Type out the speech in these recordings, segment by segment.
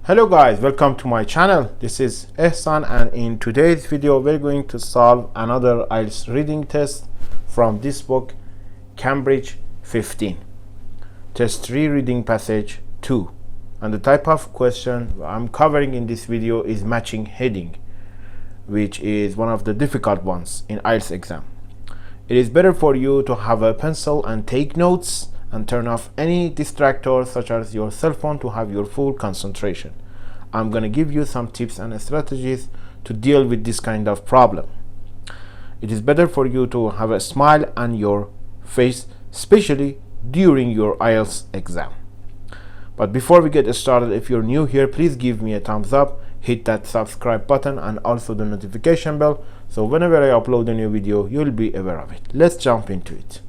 Hello guys, welcome to my channel. This is Ehsan, and in today's video we're going to solve another IELTS reading test from this book, Cambridge 15. Test 3, reading passage 2. And the type of question I'm covering in this video is matching heading, which is one of the difficult ones in IELTS exam. It is better for you to have a pencil and take notes and turn off any distractors such as your cell phone to have your full concentration. I'm going to give you some tips and strategies to deal with this kind of problem. It is better for you to have a smile on your face, especially during your IELTS exam. But before we get started, if you're new here, please give me a thumbs up, hit that subscribe button and also the notification bell, so whenever I upload a new video you'll be aware of it. Let's jump into it.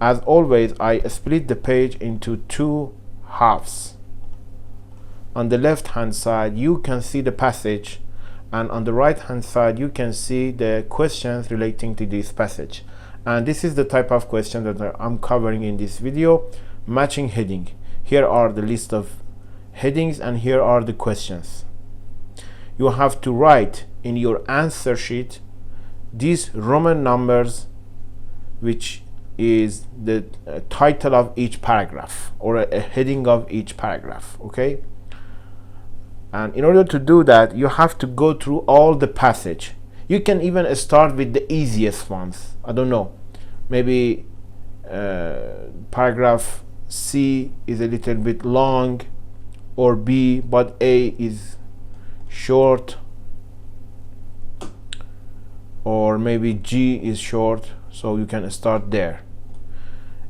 As always, I split the page into two halves. On the left hand side you can see the passage, and on the right hand side you can see the questions relating to this passage. And this is the type of question that I'm covering in this video, matching heading. Here are the list of headings and here are the questions. You have to write in your answer sheet these Roman numbers, which is the title of each paragraph or a heading of each paragraph. Okay, and in order to do that you have to go through all the passage. You can even start with the easiest ones. I don't know, maybe paragraph C is a little bit long, or B, but A is short, or maybe G is short, so you can start there.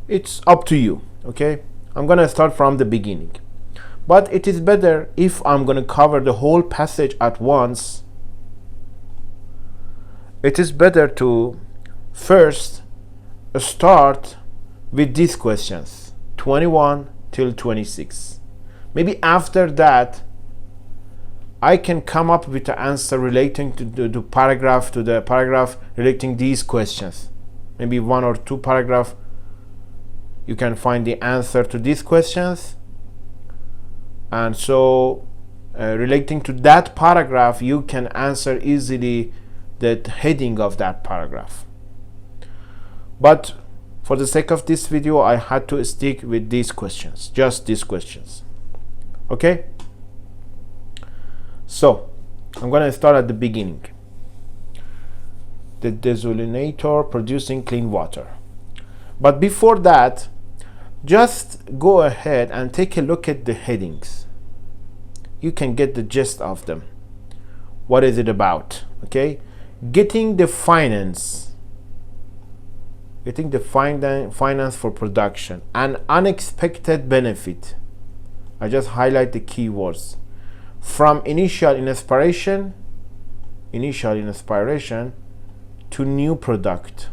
It's up to you. Okay, I'm gonna start from the beginning, but it is better if I'm gonna cover the whole passage at once. It is better to first start with these questions 21 till 26. Maybe after that I can come up with the answer relating to the paragraph relating these questions. Maybe one or two paragraphs you can find the answer to these questions, and so relating to that paragraph you can answer easily the heading of that paragraph. But for the sake of this video I had to stick with these questions, just these questions. Okay, so I'm going to start at the beginning. The desalinator producing clean water. But before that, just go ahead and take a look at the headings. You can get the gist of them. What is it about? Okay, getting the finance for production, an unexpected benefit. I just highlight the keywords. From initial inspiration to new product.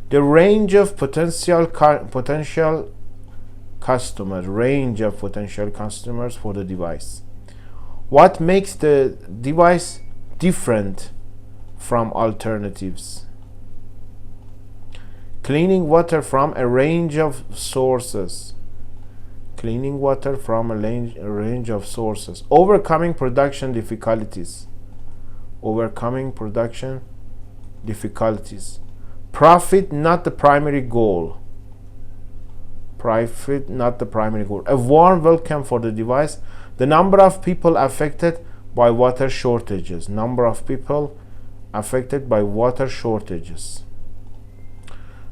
The range of potential customers for the device. What makes the device different from alternatives? Cleaning water from a range of sources. Overcoming production difficulties. Profit not the primary goal. A warm welcome for the device. The number of people affected by water shortages.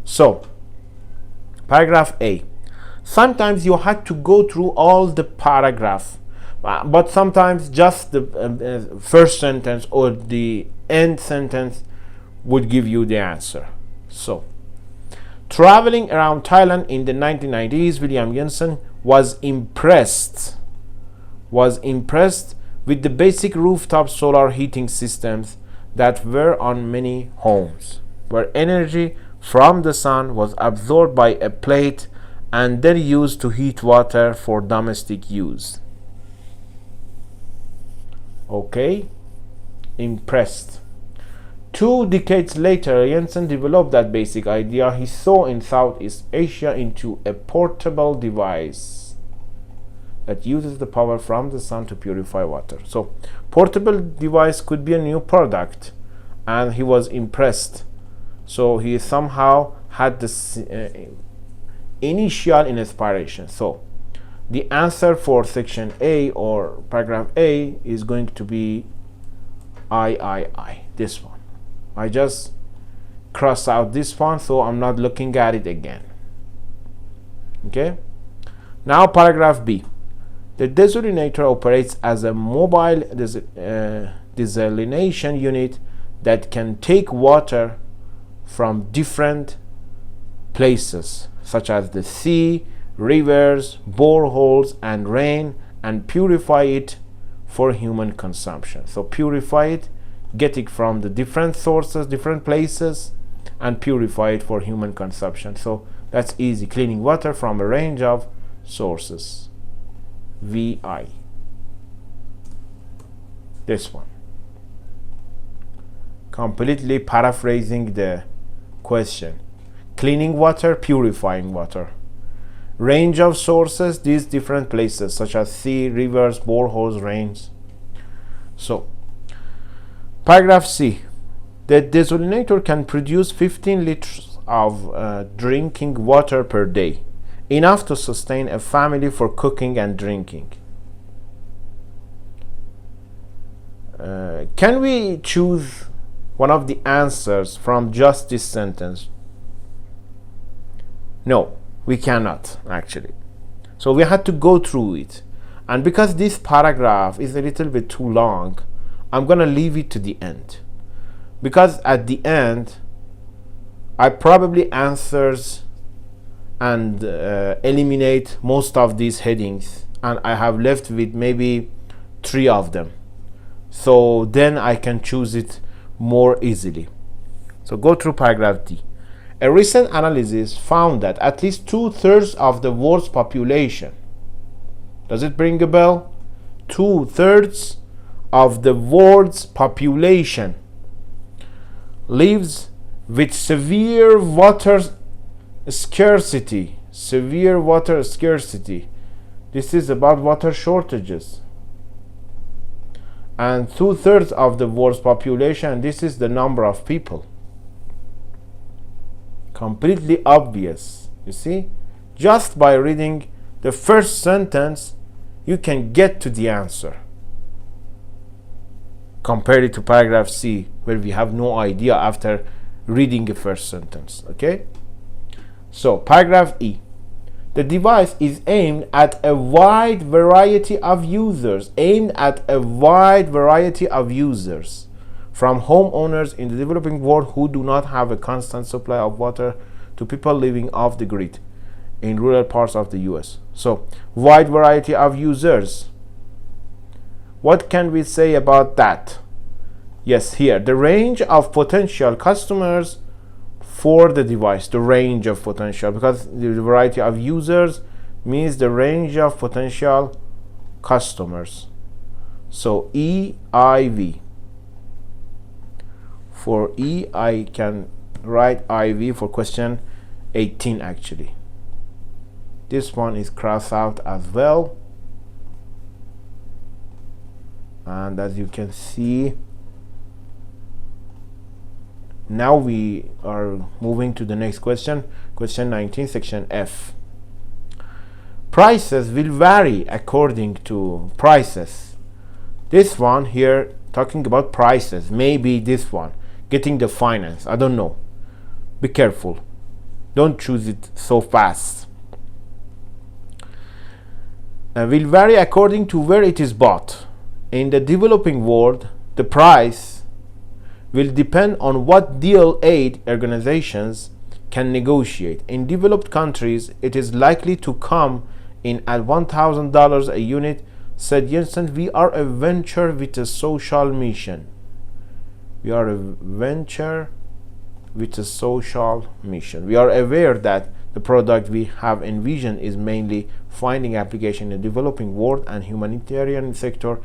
So, paragraph A. Sometimes you had to go through all the paragraph, but sometimes just the first sentence or the end sentence would give you the answer. So, traveling around Thailand in the 1990s, William Jensen was impressed with the basic rooftop solar heating systems that were on many homes, where energy from the sun was absorbed by a plate and then used to heat water for domestic use. Okay, impressed. 2 decades later, Jensen developed that basic idea he saw in Southeast Asia into a portable device that uses the power from the sun to purify water. So portable device could be a new product, and he was impressed. So he somehow had this initial inspiration. So the answer for section A or paragraph A is going to be I, this one. I just cross out this one, so I'm not looking at it again. Okay, now paragraph B. The desalinator operates as a mobile desalination unit that can take water from different places, such as the sea, rivers, boreholes, and rain, and purify it for human consumption. So purify it, get it from the different sources, different places, and purify it for human consumption. So that's easy, cleaning water from a range of sources. VI. This one. Completely paraphrasing the question. Cleaning water, purifying water. Range of sources, these different places such as sea, rivers, boreholes, rains. So, paragraph C. The desalinator can produce 15 liters of drinking water per day, enough to sustain a family for cooking and drinking. Can we choose one of the answers from just this sentence? No, we cannot actually. So we had to go through it. And because this paragraph is a little bit too long, I'm going to leave it to the end. Because at the end, I probably answers and eliminate most of these headings, and I have left with maybe 3 of them. So then I can choose it more easily. So go through paragraph D. A recent analysis found that at least 2/3 of the world's population, does it ring a bell? 2/3 of the world's population lives with severe water scarcity. Severe water scarcity. This is about water shortages. And 2/3 of the world's population, this is the number of people. Completely obvious, you see? Just by reading the first sentence, you can get to the answer. Compare it to paragraph C, where we have no idea after reading the first sentence, okay? So, paragraph E. The device is aimed at a wide variety of users, from homeowners in the developing world who do not have a constant supply of water to people living off the grid in rural parts of the US. So, wide variety of users. What can we say about that? Yes, here, the range of potential customers for the device, the range of potential, because the variety of users means the range of potential customers. So EIV. For E, I can write IV for question 18 actually. This one is crossed out as well. And as you can see, now we are moving to the next question, question 19, section F. Prices will vary according to prices. This one here talking about prices, maybe this one, getting the finance, I don't know. Be careful. Don't choose it so fast. Will vary according to where it is bought. In the developing world, the price will depend on what deal aid organizations can negotiate. In developed countries, it is likely to come in at $1,000 a unit, said Jensen. We are a venture with a social mission. We are a venture with a social mission. We are aware that the product we have envisioned is mainly finding application in the developing world and humanitarian sector,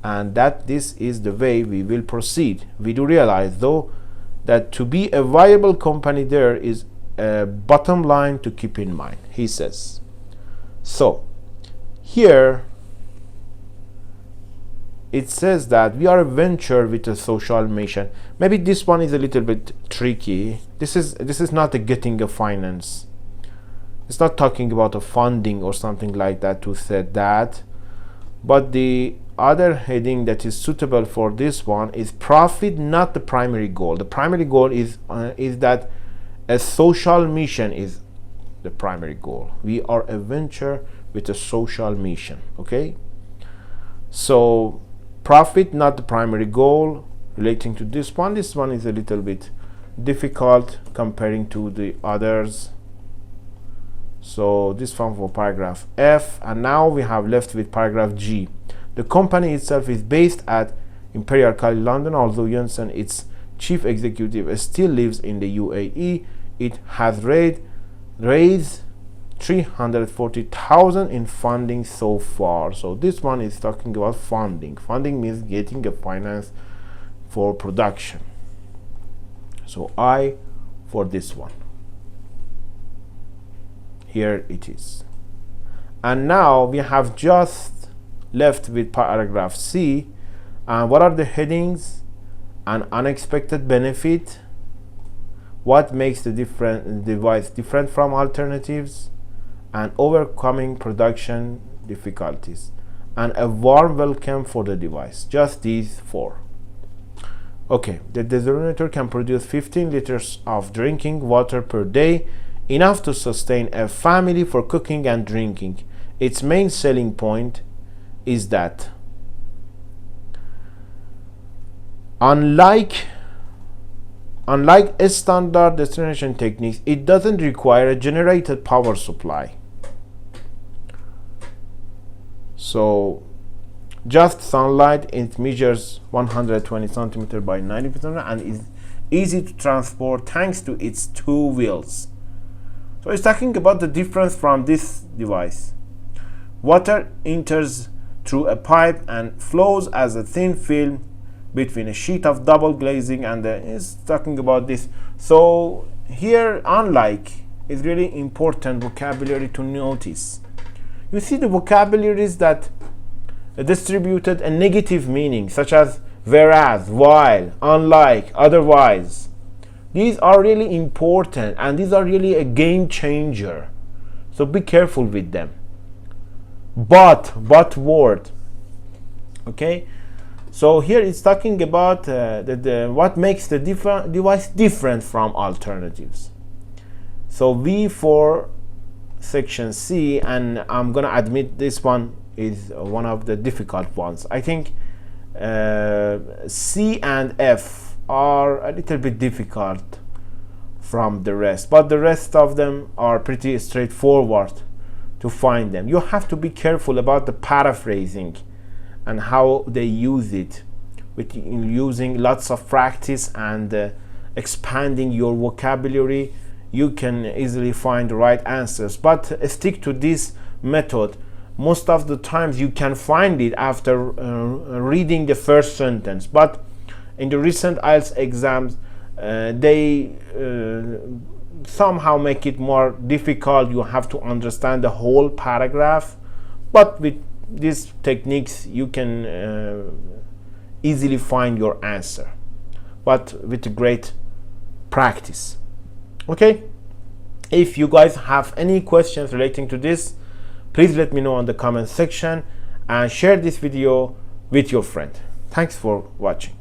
and that this is the way we will proceed. We do realize, though, that to be a viable company there is a bottom line to keep in mind, he says. So, here it says that we are a venture with a social mission. Maybe this one is a little bit tricky. This is not a getting a finance. It's not talking about a funding or something like that to say that. But the other heading that is suitable for this one is profit, not the primary goal. The primary goal is that a social mission is the primary goal. We are a venture with a social mission. Okay, so profit, not the primary goal, relating to this one. This one is a little bit difficult comparing to the others. So this one for paragraph F, and now we have left with paragraph G. The company itself is based at Imperial College London, although Jensen, its chief executive, still lives in the UAE. It has raised 340,000 in funding so far. So this one is talking about funding. Funding means getting a finance for production. So I for this one. Here it is. And now we have just left with paragraph C. And what are the headings? An unexpected benefit. What makes the device different from alternatives? And overcoming production difficulties. And a warm welcome for the device. Just these four. Okay, the desalinator can produce 15 liters of drinking water per day, enough to sustain a family for cooking and drinking. Its main selling point is that unlike standard desalination techniques, it doesn't require a generated power supply. So just sunlight, it measures 120 centimeter by 90 centimeter and is easy to transport thanks to its two wheels. So it's talking about the difference from this device. Water enters through a pipe and flows as a thin film between a sheet of double glazing, and it's talking about this. So here, unlike, is really important vocabulary to notice. You see the vocabularies that distributed a negative meaning, such as whereas, while, unlike, otherwise. These are really important, and these are really a game changer. So be careful with them. But word. Okay. So here it's talking about what makes the device different from alternatives. So V for section C, and I'm gonna admit this one is one of the difficult ones. I think C and F are a little bit difficult from the rest, but the rest of them are pretty straightforward to find them. You have to be careful about the paraphrasing and how they use it, with using lots of practice and expanding your vocabulary. You can easily find the right answers, but stick to this method. Most of the times you can find it after reading the first sentence, but in the recent IELTS exams they somehow make it more difficult. You have to understand the whole paragraph, but with these techniques you can easily find your answer, but with great practice. Okay, if you guys have any questions relating to this, please let me know in the comment section and share this video with your friend. Thanks for watching.